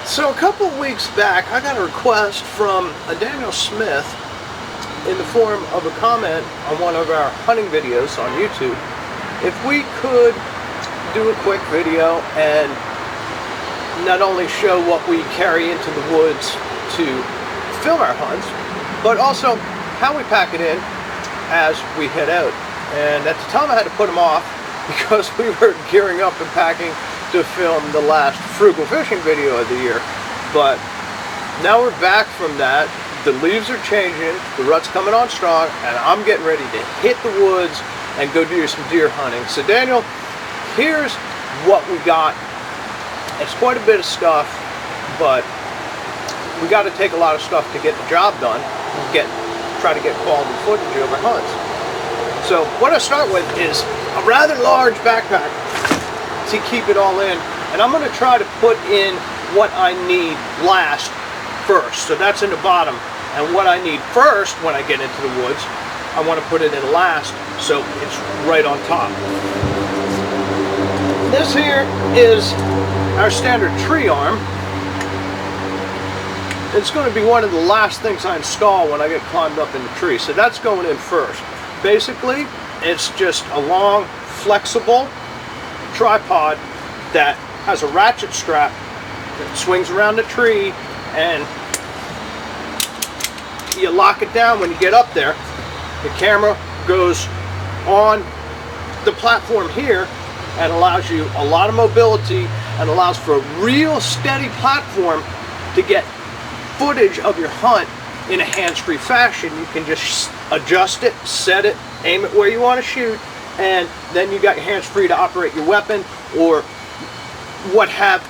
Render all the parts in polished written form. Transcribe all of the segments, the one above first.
So a couple of weeks back, I got a request from a Daniel Smith in the form of a comment on one of our hunting videos on YouTube if we could do a quick video and not only show what we carry into the woods to film our hunts, but also how we pack it in as we head out. And at the time I had to put them off because we were gearing up and packing to film the last frugal fishing video of the year. But now we're back from that. The leaves are changing, the rut's coming on strong, and I'm getting ready to hit the woods and go do some deer hunting. So Daniel, here's what we got. It's quite a bit of stuff, but we got to take a lot of stuff to get the job done, try to get quality footage of our hunts. So what I start with is a rather large backpack to keep it all in, and I'm going to try to put in what I need last first. So that's in the bottom, and what I need first when I get into the woods, I want to put it in last so it's right on top. This here is our standard tree arm. It's going to be one of the last things I install when I get climbed up in the tree, so that's going in first. Basically, it's just a long, flexible tripod that has a ratchet strap that swings around the tree, and you lock it down when you get up there. The camera goes on the platform here and allows you a lot of mobility and allows for a real steady platform to get footage of your hunt in a hands-free fashion. You can just adjust it, set it, aim it where you want to shoot, and then you got your hands free to operate your weapon or what have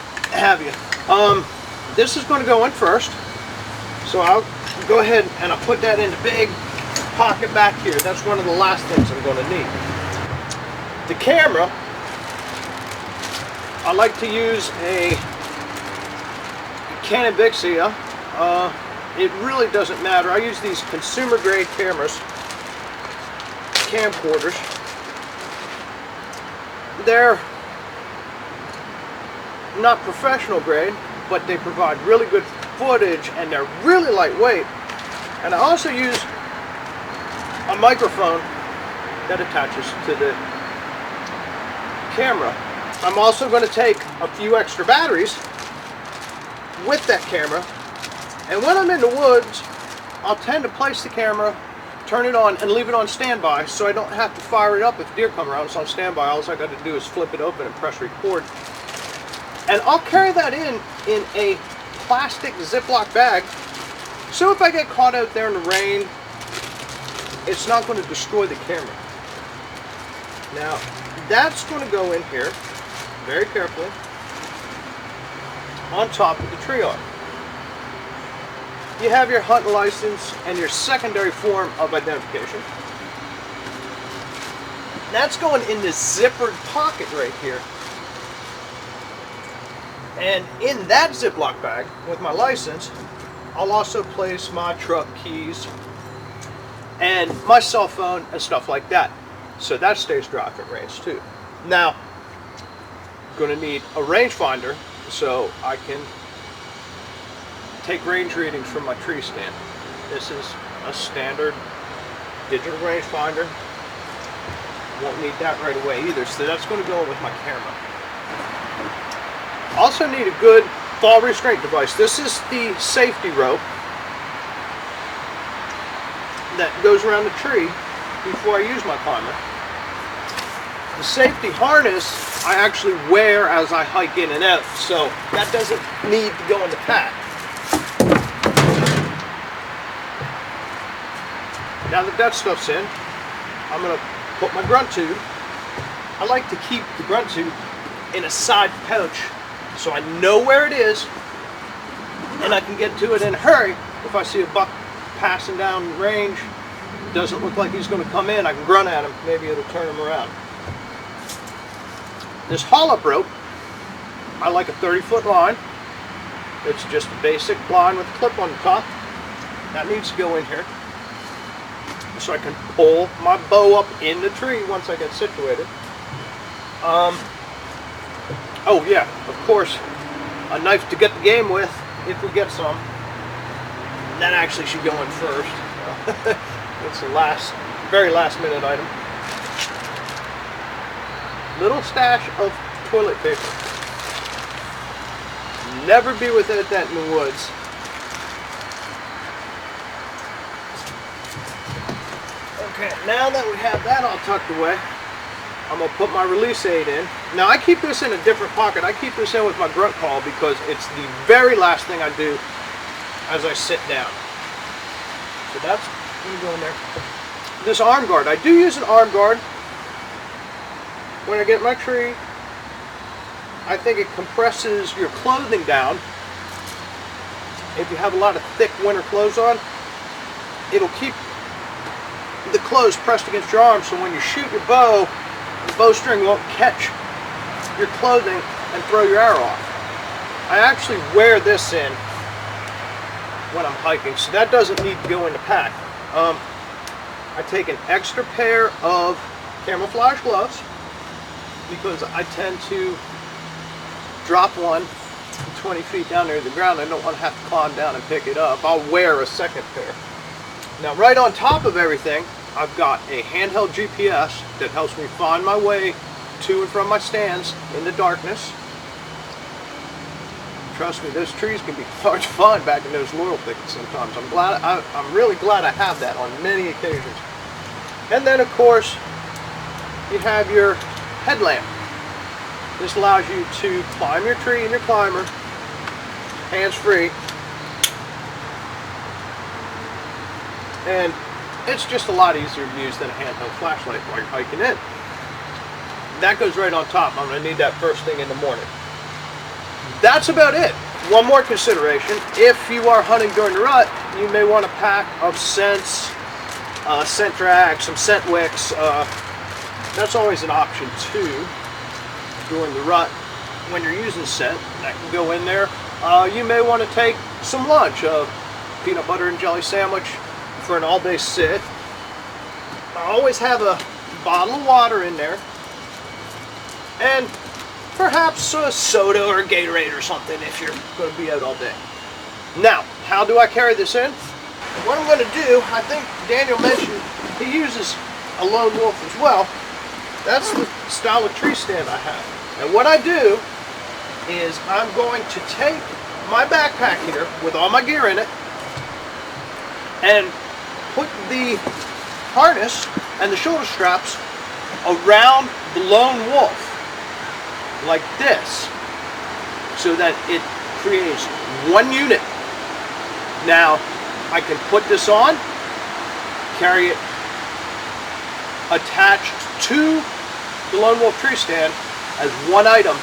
you. This is going to go in first, so I'll go ahead and I'll put that in the big pocket back here. That's one of the last things I'm going to need. The camera, I like to use a Canon Vixia. It really doesn't matter. I use these consumer grade cameras, camcorders. They're not professional grade, but they provide really good footage and they're really lightweight. And I also use a microphone that attaches to the camera. I'm also going to take a few extra batteries with that camera, and when I'm in the woods I'll tend to place the camera, turn it on, and leave it on standby so I don't have to fire it up if deer come around. It's on standby. All I got to do is flip it open and press record. And I'll carry that in a plastic Ziploc bag, so if I get caught out there in the rain, it's not going to destroy the camera. Now, that's going to go in here very carefully on top of the tree arm. You have your hunting license and your secondary form of identification. That's going in this zippered pocket right here. And in that Ziploc bag with my license, I'll also place my truck keys and my cell phone and stuff like that. So that stays dry at range too. Now, I'm going to need a rangefinder so I can take range readings from my tree stand. This is a standard digital rangefinder. Won't need that right away either, so that's going to go in with my camera. Also need a good fall restraint device. This is the safety rope that goes around the tree before I use my climber. The safety harness I actually wear as I hike in and out, so that doesn't need to go in the pack. Now that that stuff's in, I'm going to put my grunt tube. I like to keep the grunt tube in a side pouch so I know where it is and I can get to it in a hurry. If I see a buck passing down range, doesn't look like he's going to come in, I can grunt at him, maybe it'll turn him around. This haul-up rope, I like a 30-foot line. It's just a basic line with a clip on the top. That needs to go in here so I can pull my bow up in the tree once I get situated. Oh yeah, of course, a knife to get the game with, if we get some. That actually should go in first. It's the very last minute item. Little stash of toilet paper. Never be without that in the woods. Okay, now that we have that all tucked away, I'm going to put my release aid in. Now I keep this in a different pocket. I keep this in with my grunt call because it's the very last thing I do as I sit down. So that's going to go in there. This arm guard. I do use an arm guard when I get my tree. I think it compresses your clothing down. If you have a lot of thick winter clothes on, it'll keep the clothes pressed against your arm, so when you shoot your bow, the bowstring won't catch your clothing and throw your arrow off. I actually wear this in when I'm hiking, so that doesn't need to go in the pack. I take an extra pair of camouflage gloves because I tend to drop one 20 feet down near the ground. I don't want to have to climb down and pick it up. I'll wear a second pair. Now right on top of everything, I've got a handheld GPS that helps me find my way to and from my stands in the darkness. Trust me, those trees can be hard to find back in those laurel thickets sometimes. I'm really glad I have that on many occasions. And then of course, you have your headlamp. This allows you to climb your tree in your climber, hands-free. And it's just a lot easier to use than a handheld flashlight while you're hiking in. That goes right on top. I'm going to need that first thing in the morning. That's about it. One more consideration. If you are hunting during the rut, you may want a pack of scents, scent drag, some scent wicks. That's always an option too during the rut. When you're using scent, that can go in there. You may want to take some lunch, a peanut butter and jelly sandwich for an all-day sit. I always have a bottle of water in there, and perhaps a soda or a Gatorade or something if you're going to be out all day. Now, how do I carry this in? What I'm going to do, I think Daniel mentioned he uses a lone wolf as well. That's the style of tree stand I have. And what I do is I'm going to take my backpack here with all my gear in it and put the harness and the shoulder straps around the lone wolf like this, so that it creates one unit. Now I can put this on, carry it attached to the lone wolf tree stand as one item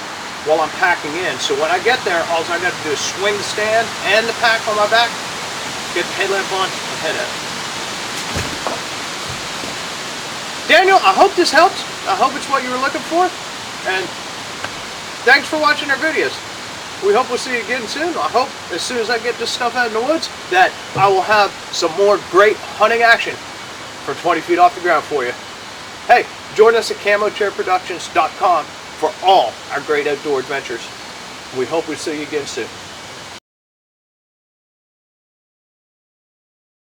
while I'm packing in. So when I get there, all I got to do is swing the stand and the pack on my back, get the headlamp on, and head out. Daniel, I hope this helped. I hope it's what you were looking for. And thanks for watching our videos. We hope we'll see you again soon. I hope as soon as I get this stuff out in the woods that I will have some more great hunting action from 20 feet off the ground for you. Hey, join us at CamoChairProductions.com for all our great outdoor adventures. We hope we see you again soon.